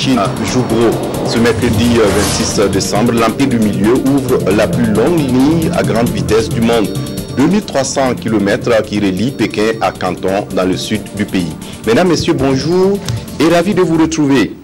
Chine joue gros. Ce mercredi 26 décembre, l'Empire du Milieu ouvre la plus longue ligne à grande vitesse du monde. 2300 km qui relie Pékin à Canton dans le sud du pays. Mesdames, Messieurs, bonjour et ravi de vous retrouver.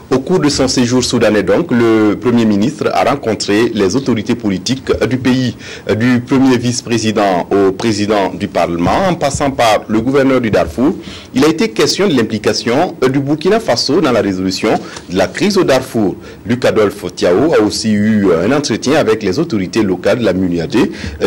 Au cours de son séjour soudanais, donc, le Premier ministre a rencontré les autorités politiques du pays, du premier vice-président au président du Parlement, en passant par le gouverneur du Darfour. Il a été question de l'implication du Burkina Faso dans la résolution de la crise au Darfour. Luc Adolphe Tiao a aussi eu un entretien avec les autorités locales de la MUNIAD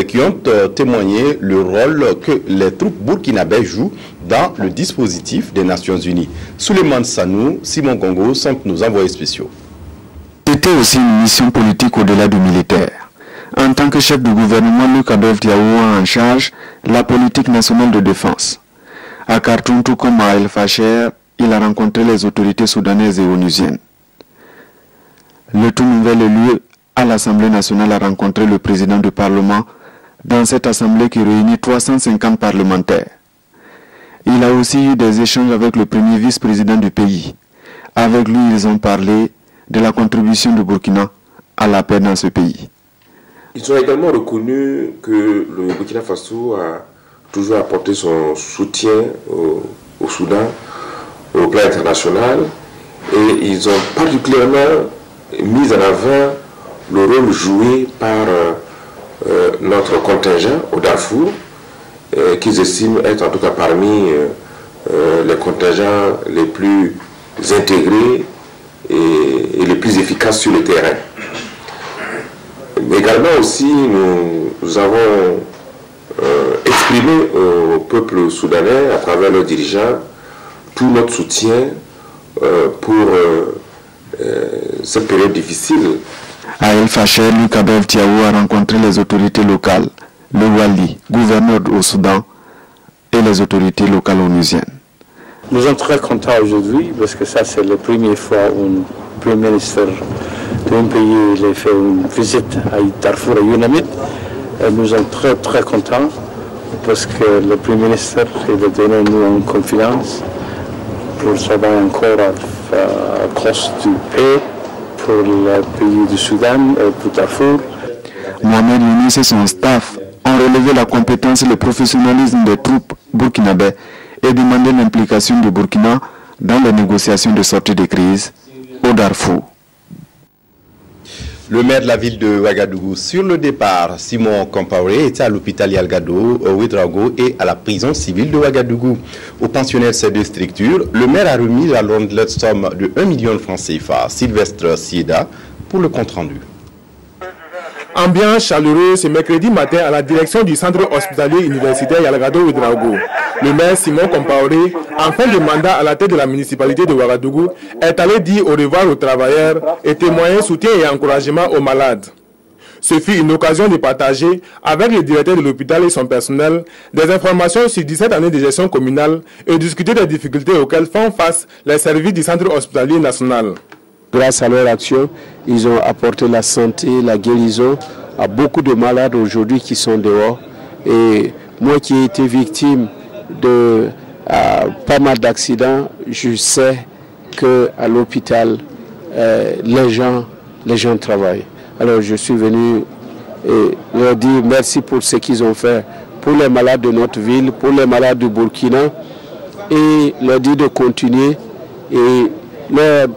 qui ont témoigné le rôle que les troupes burkinabées jouent dans le dispositif des Nations Unies. Souleymane Sanou, Simon Congo sont nos envoyés spéciaux. C'était aussi une mission politique au-delà du militaire. En tant que chef du gouvernement, Luc Adolphe Tiao a en charge la politique nationale de défense. À Khartoum, tout comme à El Fasher, il a rencontré les autorités soudanaises et onusiennes. Le tout nouvel élu à l'Assemblée nationale a rencontré le président du Parlement dans cette assemblée qui réunit 350 parlementaires. Il a aussi eu des échanges avec le premier vice-président du pays. Avec lui, ils ont parlé de la contribution du Burkina à la paix dans ce pays. Ils ont également reconnu que le Burkina Faso a toujours apporté son soutien au Soudan, au plan international, et ils ont particulièrement mis en avant le rôle joué par notre contingent au Darfour, qu'ils estiment être en tout cas parmi les contingents les plus intégrés et les plus efficaces sur le terrain. Mais également aussi, nous avons exprimé au peuple soudanais, à travers leurs dirigeants, tout notre soutien pour cette période difficile. À El Fasher, Luc Adolphe Tiao a rencontré les autorités locales, le Wali, gouverneur au Soudan, et les autorités locales onusiennes. Nous sommes très contents aujourd'hui parce que ça c'est la première fois où le Premier ministre d'un pays a fait une visite à Darfour et Unamid. Nous sommes très contents parce que le Premier ministre a donné nous une confiance pour travailler encore à cause du paix pour le pays du Soudan et pour Darfour. Mohamed Younis et son staff ont relevé la compétence et le professionnalisme des troupes burkinabées et demandé l'implication du Burkina dans les négociations de sortie de crise au Darfour. Le maire de la ville de Ouagadougou, sur le départ, Simon Compaoré, était à l'hôpital Yalgado, au Ouedraogo et à la prison civile de Ouagadougou. Aux pensionnaires de ces deux structures, le maire a remis la rondelette somme de 1 million de francs CFA. Sylvestre Sieda pour le compte-rendu. Ambiance chaleureuse ce mercredi matin à la direction du centre hospitalier universitaire Yalgado Ouedraogo. Le maire Simon Compaoré, en fin de mandat à la tête de la municipalité de Ouagadougou, est allé dire au revoir aux travailleurs et témoigner soutien et encouragement aux malades. Ce fut une occasion de partager avec le directeur de l'hôpital et son personnel des informations sur 17 années de gestion communale et discuter des difficultés auxquelles font face les services du centre hospitalier national. Grâce à leur action, ils ont apporté la santé, la guérison à beaucoup de malades aujourd'hui qui sont dehors. Et moi qui ai été victime de pas mal d'accidents, je sais qu'à l'hôpital, les gens travaillent. Alors je suis venu et leur dire merci pour ce qu'ils ont fait pour les malades de notre ville, pour les malades du Burkina, et leur dire de continuer et leur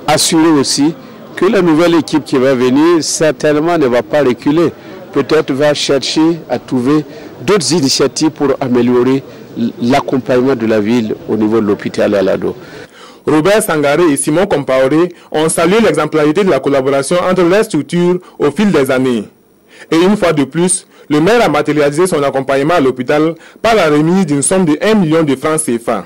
assurer aussi que la nouvelle équipe qui va venir certainement ne va pas reculer. Peut-être va chercher à trouver d'autres initiatives pour améliorer l'accompagnement de la ville au niveau de l'hôpital Alado. Robert Sangaré et Simon Compaoré ont salué l'exemplarité de la collaboration entre les structures au fil des années. Et une fois de plus, le maire a matérialisé son accompagnement à l'hôpital par la remise d'une somme de 1 million de francs CFA.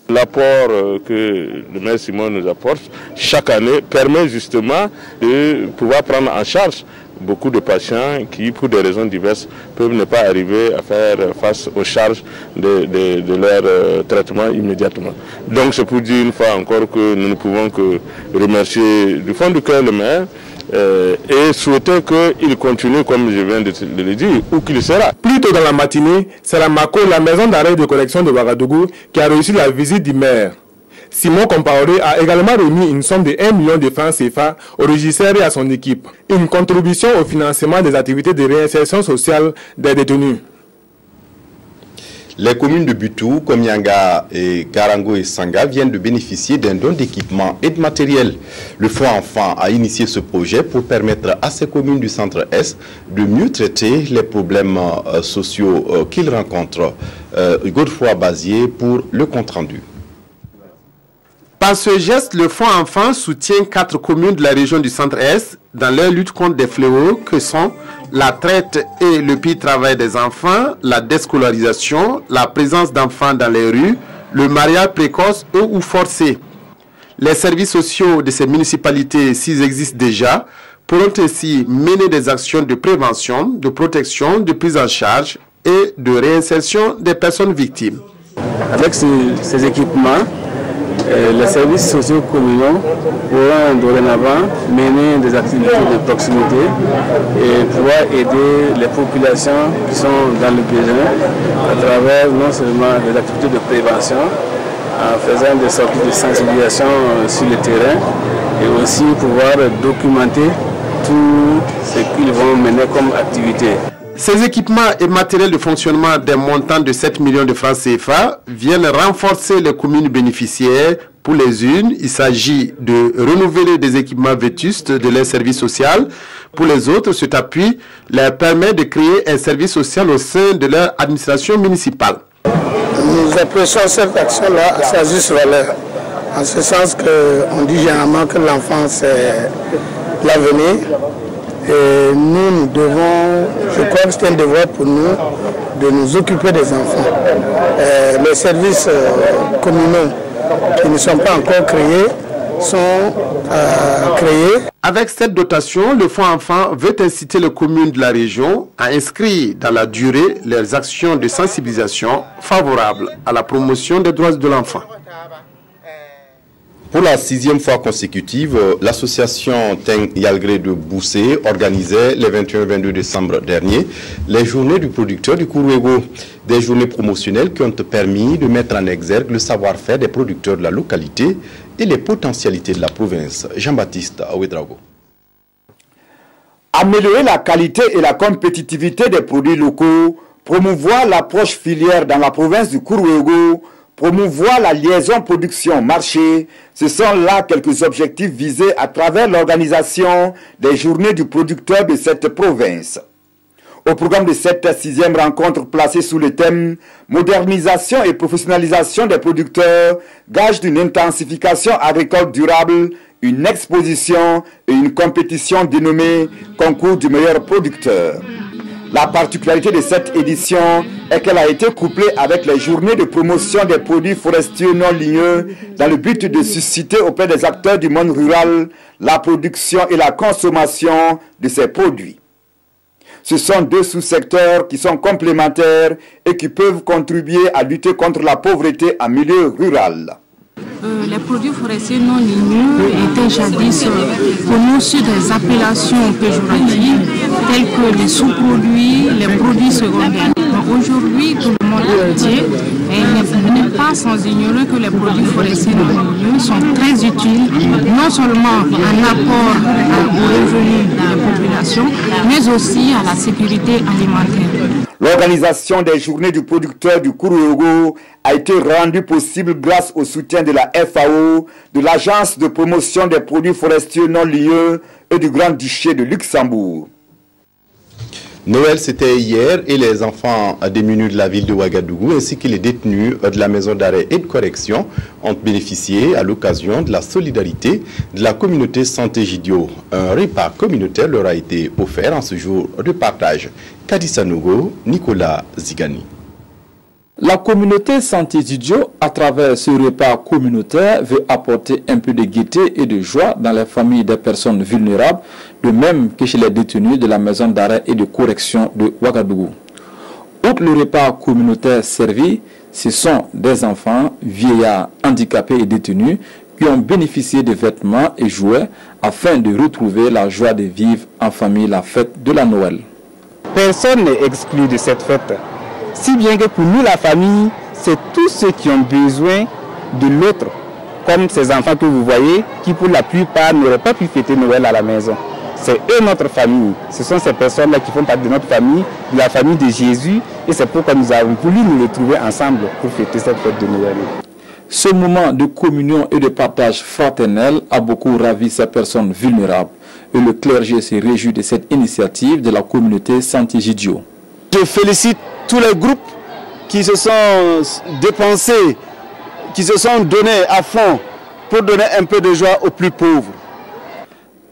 L'apport que le maire Simon nous apporte chaque année permet justement de pouvoir prendre en charge beaucoup de patients qui, pour des raisons diverses, peuvent ne pas arriver à faire face aux charges de leur traitement immédiatement. Donc c'est pour dire une fois encore que nous ne pouvons que remercier du fond du cœur le maire et souhaiter qu'il continue, comme je viens de le dire, où qu'il sera. Plus tôt dans la matinée, c'est la MACO, la maison d'arrêt de correction de Ouagadougou, qui a reçu la visite du maire. Simon Compaoré a également remis une somme de 1 million de francs CFA au régisseur et à son équipe. Une contribution au financement des activités de réinsertion sociale des détenus. Les communes de Butou, Komianga et Garango et Sanga viennent de bénéficier d'un don d'équipement et de matériel. Le Fonds Enfants a initié ce projet pour permettre à ces communes du centre-Est de mieux traiter les problèmes sociaux qu'ils rencontrent. Godefroy Bazier pour le compte-rendu. Par ce geste, le Fonds Enfants soutient 4 communes de la région du Centre-Est dans leur lutte contre des fléaux que sont la traite et le pire travail des enfants, la déscolarisation, la présence d'enfants dans les rues, le mariage précoce ou forcé. Les services sociaux de ces municipalités, s'ils existent déjà, pourront ainsi mener des actions de prévention, de protection, de prise en charge et de réinsertion des personnes victimes. Avec ces équipements, les services sociaux communaux pourront dorénavant mener des activités de proximité et pouvoir aider les populations qui sont dans le besoin à travers non seulement des activités de prévention, en faisant des sorties de sensibilisation sur le terrain et aussi pouvoir documenter tout ce qu'ils vont mener comme activité. Ces équipements et matériels de fonctionnement d'un montant de 7 millions de francs CFA viennent renforcer les communes bénéficiaires. Pour les unes, il s'agit de renouveler des équipements vétustes de leur service social. Pour les autres, cet appui leur permet de créer un service social au sein de leur administration municipale. Nous apprécions cette action-là à sa juste valeur, en ce sens qu'on dit généralement que l'enfant c'est l'avenir. Et nous devons, je crois que c'est un devoir pour nous de nous occuper des enfants. Les services communaux qui ne sont pas encore créés sont créés. Avec cette dotation, le Fonds Enfants veut inciter les communes de la région à inscrire dans la durée leurs actions de sensibilisation favorables à la promotion des droits de l'enfant. Pour la 6e fois consécutive, l'association Teng Yalgré de Boussé organisait le 21 et 22 décembre dernier les journées du producteur du Kourouégo. Des journées promotionnelles qui ont permis de mettre en exergue le savoir-faire des producteurs de la localité et les potentialités de la province. Jean-Baptiste Ouedraogo. Améliorer la qualité et la compétitivité des produits locaux, promouvoir l'approche filière dans la province du Kourouégo, promouvoir la liaison production-marché, ce sont là quelques objectifs visés à travers l'organisation des journées du producteur de cette province. Au programme de cette 6e rencontre placée sous le thème « Modernisation et professionnalisation des producteurs, gage d'une intensification agricole durable », une exposition et une compétition dénommée « Concours du meilleur producteur ». La particularité de cette édition est qu'elle a été couplée avec les journées de promotion des produits forestiers non ligneux dans le but de susciter auprès des acteurs du monde rural la production et la consommation de ces produits. Ce sont 2 sous-secteurs qui sont complémentaires et qui peuvent contribuer à lutter contre la pauvreté en milieu rural. Les produits forestiers non ligneux étaient jadis connus sur des appellations péjoratives telles que les sous-produits, les produits secondaires. Aujourd'hui, tout le monde entier n'est pas sans ignorer que les produits forestiers non ligneux sont très utiles, non seulement en apport aux revenus de la population, mais aussi à la sécurité alimentaire. L'organisation des journées du producteur du Kourouégo a été rendue possible grâce au soutien de la FAO, de l'Agence de promotion des produits forestiers non ligneux et du Grand-Duché de Luxembourg. Noël, c'était hier et les enfants démunis de la ville de Ouagadougou ainsi que les détenus de la maison d'arrêt et de correction ont bénéficié à l'occasion de la solidarité de la communauté Santé Gidio. Un repas communautaire leur a été offert en ce jour de partage. Kadissa Nogo, Nicolas Zigani. La communauté Santé Gidio, à travers ce repas communautaire, veut apporter un peu de gaieté et de joie dans les familles des personnes vulnérables, de même que chez les détenus de la maison d'arrêt et de correction de Ouagadougou. Outre le repas communautaire servi, ce sont des enfants, vieillards, handicapés et détenus qui ont bénéficié de vêtements et jouets afin de retrouver la joie de vivre en famille la fête de la Noël. Personne n'est exclu de cette fête. Si bien que pour nous, la famille, c'est tous ceux qui ont besoin de l'autre comme ces enfants que vous voyez, qui pour la plupart n'auraient pas pu fêter Noël à la maison. C'est eux notre famille. Ce sont ces personnes-là qui font partie de notre famille, de la famille de Jésus. Et c'est pourquoi nous avons voulu nous retrouver ensemble pour fêter cette fête de Noël. Ce moment de communion et de partage fraternel a beaucoup ravi ces personnes vulnérables. Et le clergé se réjouit de cette initiative de la communauté Sant'Egidio. Je félicite tous les groupes qui se sont dépensés, qui se sont donnés à fond pour donner un peu de joie aux plus pauvres.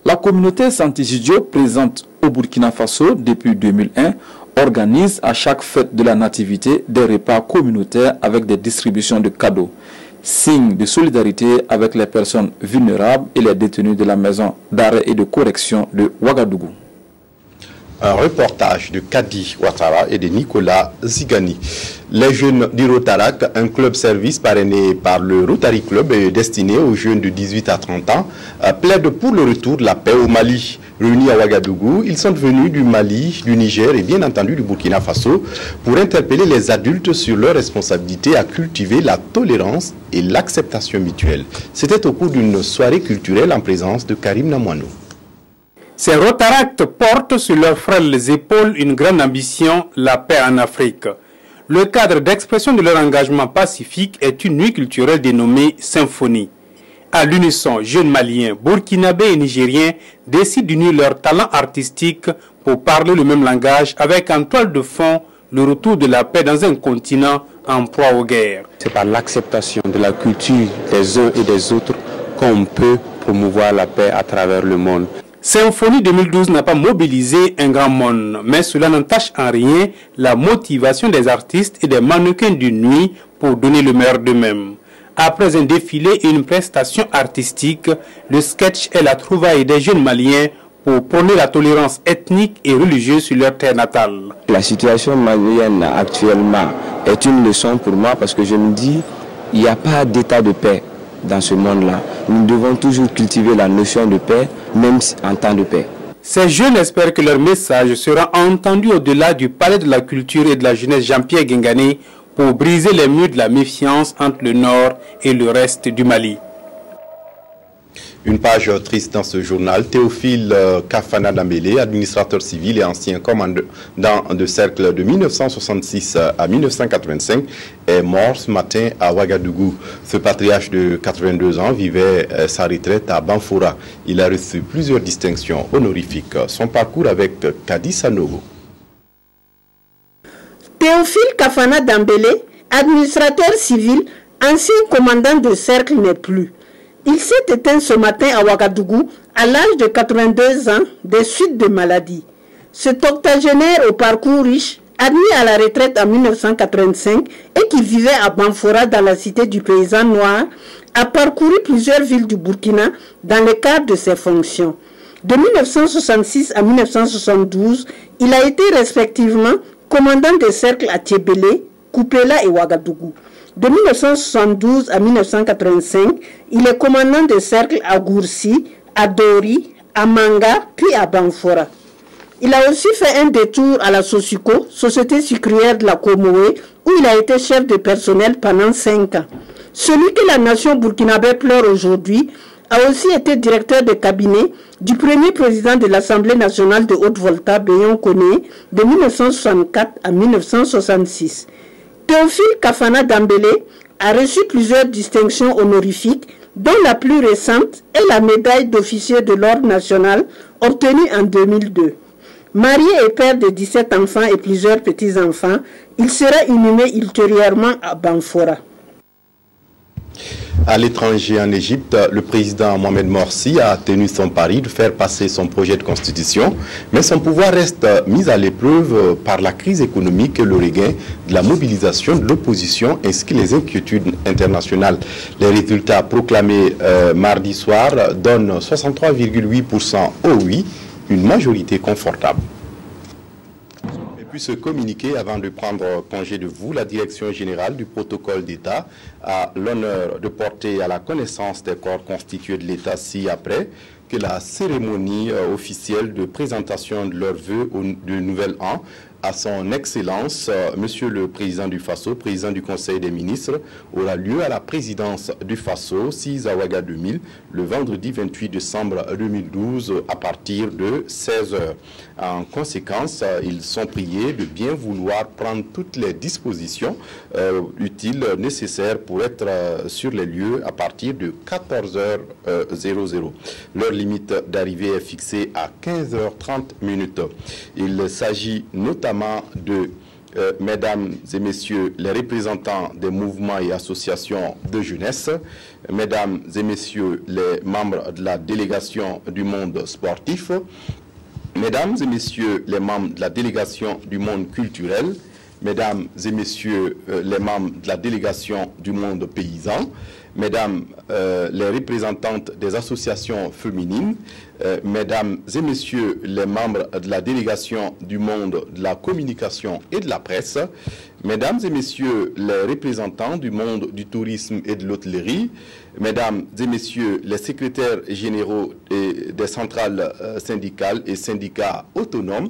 La communauté Sant'Egidio, présente au Burkina Faso depuis 2001, organise à chaque fête de la Nativité des repas communautaires avec des distributions de cadeaux. Signe de solidarité avec les personnes vulnérables et les détenus de la maison d'arrêt et de correction de Ouagadougou. Un reportage de Kadi Ouattara et de Nicolas Zigani. Les jeunes du Rotarac, un club service parrainé par le Rotary Club et destiné aux jeunes de 18 à 30 ans, plaident pour le retour de la paix au Mali. Réunis à Ouagadougou, ils sont venus du Mali, du Niger et bien entendu du Burkina Faso pour interpeller les adultes sur leur responsabilité à cultiver la tolérance et l'acceptation mutuelle. C'était au cours d'une soirée culturelle en présence de Karim Namouano. Ces Rotaractes portent sur leurs frêles épaules une grande ambition, la paix en Afrique. Le cadre d'expression de leur engagement pacifique est une nuit culturelle dénommée Symphonie. À l'unisson, jeunes Maliens, Burkinabés et Nigériens décident d'unir leurs talents artistiques pour parler le même langage avec en toile de fond le retour de la paix dans un continent en proie aux guerres. C'est par l'acceptation de la culture des uns et des autres qu'on peut promouvoir la paix à travers le monde. Symphonie 2012 n'a pas mobilisé un grand monde, mais cela n'entache en rien la motivation des artistes et des mannequins d'une nuit pour donner le meilleur d'eux-mêmes. Après un défilé et une prestation artistique, le sketch est la trouvaille des jeunes Maliens pour prôner la tolérance ethnique et religieuse sur leur terre natale. La situation malienne actuellement est une leçon pour moi parce que je me dis il n'y a pas d'état de paix dans ce monde-là. Nous devons toujours cultiver la notion de paix, même en temps de paix. Ces jeunes espèrent que leur message sera entendu au-delà du palais de la culture et de la jeunesse Jean-Pierre Guingané pour briser les murs de la méfiance entre le Nord et le reste du Mali. Une page triste dans ce journal. Théophile Kafana Dambélé, administrateur civil et ancien commandant de cercle de 1966 à 1985, est mort ce matin à Ouagadougou. Ce patriarche de 82 ans vivait sa retraite à Banfoura. Il a reçu plusieurs distinctions honorifiques. Son parcours avec Kadi Sanogo. Théophile Kafana Dambélé, administrateur civil, ancien commandant de cercle n'est plus. Il s'est éteint ce matin à Ouagadougou à l'âge de 82 ans des suites de maladies. Cet octogénaire au parcours riche, admis à la retraite en 1985 et qui vivait à Banfoura dans la cité du paysan noir, a parcouru plusieurs villes du Burkina dans le cadre de ses fonctions. De 1966 à 1972, il a été respectivement commandant des cercles à Tchébélé, Koupela et Ouagadougou. De 1972 à 1985, il est commandant de cercles à Goursi, à Dori, à Manga, puis à Banfora. Il a aussi fait un détour à la Sosuco, Société sucrière de la Comoé, où il a été chef de personnel pendant 5 ans. Celui que la nation burkinabé pleure aujourd'hui a aussi été directeur de cabinet du premier président de l'Assemblée nationale de Haute-Volta, Béon Koné, de 1964 à 1966. Théophile Kafana Dambélé a reçu plusieurs distinctions honorifiques, dont la plus récente est la médaille d'officier de l'Ordre national obtenue en 2002. Marié et père de 17 enfants et plusieurs petits-enfants, il sera inhumé ultérieurement à Banfora. À l'étranger, en Égypte, le président Mohamed Morsi a tenu son pari de faire passer son projet de constitution, mais son pouvoir reste mis à l'épreuve par la crise économique et le regain de la mobilisation de l'opposition ainsi que les inquiétudes internationales. Les résultats proclamés mardi soir donnent 63,8% au oui, une majorité confortable. Puis se communiquer avant de prendre congé de vous, la Direction générale du protocole d'État a l'honneur de porter à la connaissance des corps constitués de l'État ci-après que la cérémonie officielle de présentation de leurs vœux du nouvel an à son Excellence, Monsieur le Président du Faso, Président du Conseil des ministres, aura lieu à la présidence du Faso, 6 à Ouagadougou, le vendredi 28 décembre 2012 à partir de 16 h. En conséquence, ils sont priés de bien vouloir prendre toutes les dispositions utiles, nécessaires pour être sur les lieux à partir de 14h00. Leur limite d'arrivée est fixée à 15h30. Il s'agit notamment de mesdames et messieurs les représentants des mouvements et associations de jeunesse, mesdames et messieurs les membres de la délégation du monde sportif, mesdames et messieurs les membres de la délégation du monde culturel, mesdames et messieurs les membres de la délégation du monde paysan, mesdames les représentantes des associations féminines, mesdames et messieurs les membres de la délégation du monde de la communication et de la presse, mesdames et messieurs les représentants du monde du tourisme et de l'hôtellerie, mesdames et messieurs les secrétaires généraux des centrales syndicales et syndicats autonomes,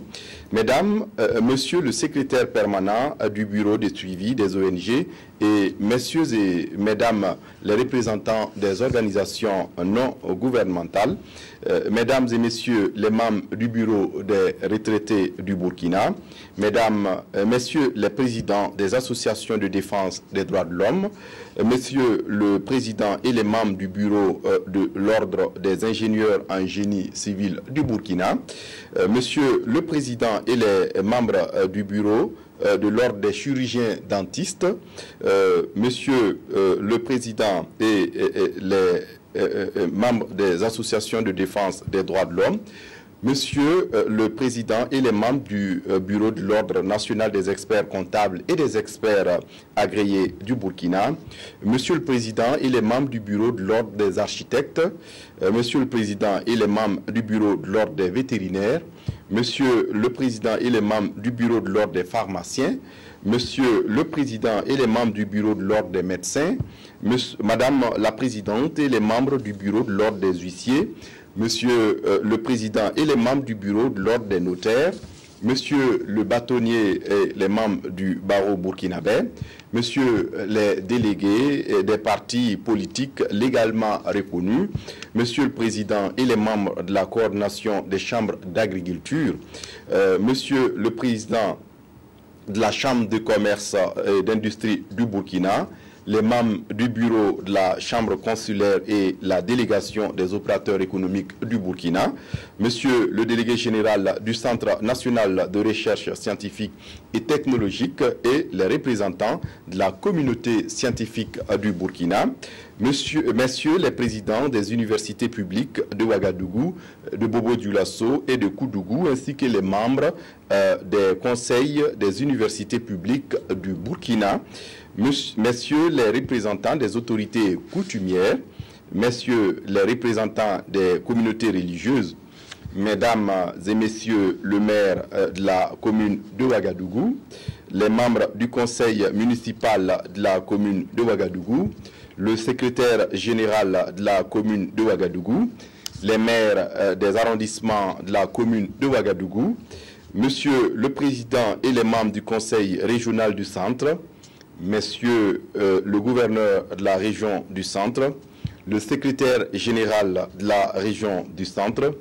mesdames, monsieur le secrétaire permanent du bureau de suivi des ONG et messieurs et mesdames les représentants des organisations non gouvernementales, mesdames et messieurs les membres du bureau des retraités du Burkina, mesdames, messieurs les présidents des associations de défense des droits de l'homme, monsieur le président et les membres du bureau de l'ordre des ingénieurs en génie civil du Burkina, monsieur le président et les membres du bureau de l'ordre des chirurgiens dentistes, monsieur le président et les membres des associations de défense des droits de l'homme, monsieur le président et les membres du bureau de l'ordre national des experts comptables et des experts agréés du Burkina, monsieur le président et les membres du bureau de l'ordre des architectes, monsieur le président et les membres du bureau de l'ordre des vétérinaires, monsieur le président et les membres du bureau de l'ordre des pharmaciens, monsieur le président et les membres du bureau de l'ordre des médecins, madame la présidente et les membres du bureau de l'ordre des huissiers, monsieur le président et les membres du bureau de l'ordre des notaires, monsieur le bâtonnier et les membres du barreau burkinabé, monsieur les délégués des partis politiques légalement reconnus, monsieur le président et les membres de la coordination des chambres d'agriculture, monsieur le président de la chambre de commerce et d'industrie du Burkina, les membres du bureau de la chambre consulaire et la délégation des opérateurs économiques du Burkina, monsieur le délégué général du Centre national de recherche scientifique et technologique et les représentants de la communauté scientifique du Burkina, messieurs les présidents des universités publiques de Ouagadougou, de Bobo-Dioulasso et de Koudougou, ainsi que les membres des conseils des universités publiques du Burkina, messieurs les représentants des autorités coutumières, messieurs les représentants des communautés religieuses, mesdames et messieurs le maire de la commune de Ouagadougou, les membres du conseil municipal de la commune de Ouagadougou, le secrétaire général de la commune de Ouagadougou, les maires des arrondissements de la commune de Ouagadougou, monsieur le président et les membres du conseil régional du centre, messieurs le gouverneur de la région du centre, le secrétaire général de la région du centre,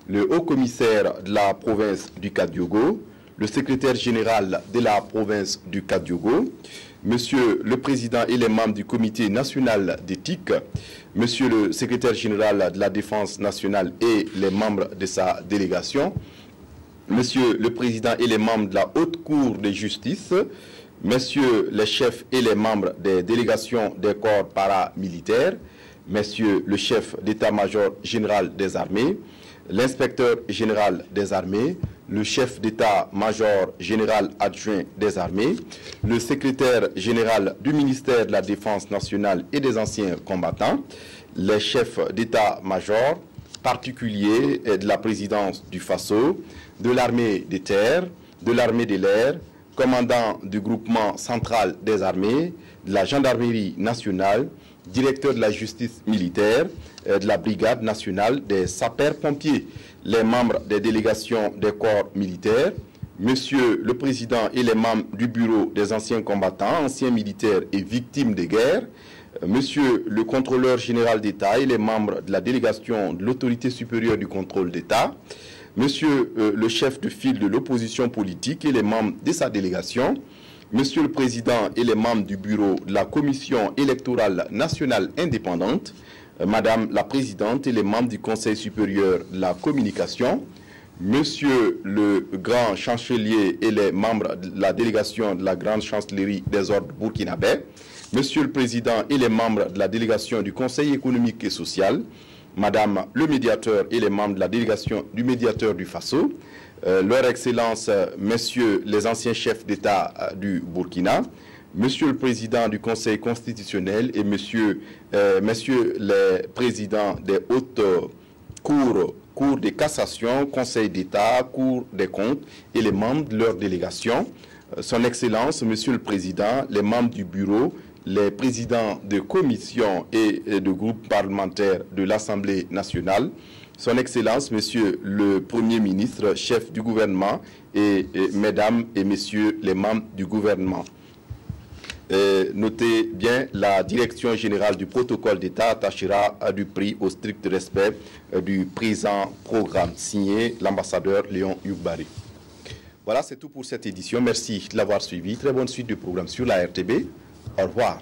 le haut-commissaire de la province du Kadiogo, le secrétaire général de la province du Kadiogo, monsieur le président et les membres du comité national d'éthique, monsieur le secrétaire général de la défense nationale et les membres de sa délégation, monsieur le président et les membres de la haute cour de justice, messieurs les chefs et les membres des délégations des corps paramilitaires, messieurs le chef d'état-major général des armées, l'inspecteur général des armées, le chef d'état-major général adjoint des armées, le secrétaire général du ministère de la Défense nationale et des anciens combattants, les chefs d'état-major particuliers de la présidence du Faso, de l'armée des terres, de l'armée de l'air, commandant du groupement central des armées, de la gendarmerie nationale, directeur de la justice militaire, de la brigade nationale des sapeurs-pompiers, les membres des délégations des corps militaires, Monsieur le Président et les membres du Bureau des anciens combattants, anciens militaires et victimes de guerre, Monsieur le Contrôleur général d'État et les membres de la délégation de l'Autorité supérieure du contrôle d'État, Monsieur le chef de file de l'opposition politique et les membres de sa délégation, Monsieur le Président et les membres du Bureau de la Commission électorale nationale indépendante, Madame la Présidente et les membres du Conseil supérieur de la communication, Monsieur le grand chancelier et les membres de la délégation de la grande chancellerie des ordres burkinabés, Monsieur le Président et les membres de la délégation du Conseil économique et social, Madame le médiateur et les membres de la délégation du médiateur du Faso, Leur Excellence, Messieurs les anciens chefs d'État du Burkina, Monsieur le Président du Conseil constitutionnel et Messieurs les présidents des hautes cours de cassation, Conseil d'État, Cour des comptes et les membres de leur délégation, Son Excellence, Monsieur le Président, les membres du bureau, les présidents de commissions et de groupes parlementaires de l'Assemblée nationale, Son Excellence, Monsieur le Premier ministre, chef du gouvernement, et Mesdames et Messieurs les membres du gouvernement. Notez bien, la Direction générale du protocole d'État attachera du prix au strict respect du présent programme, signé l'ambassadeur Léon Youbari. Voilà, c'est tout pour cette édition. Merci de l'avoir suivi. Très bonne suite du programme sur la RTB. Au revoir.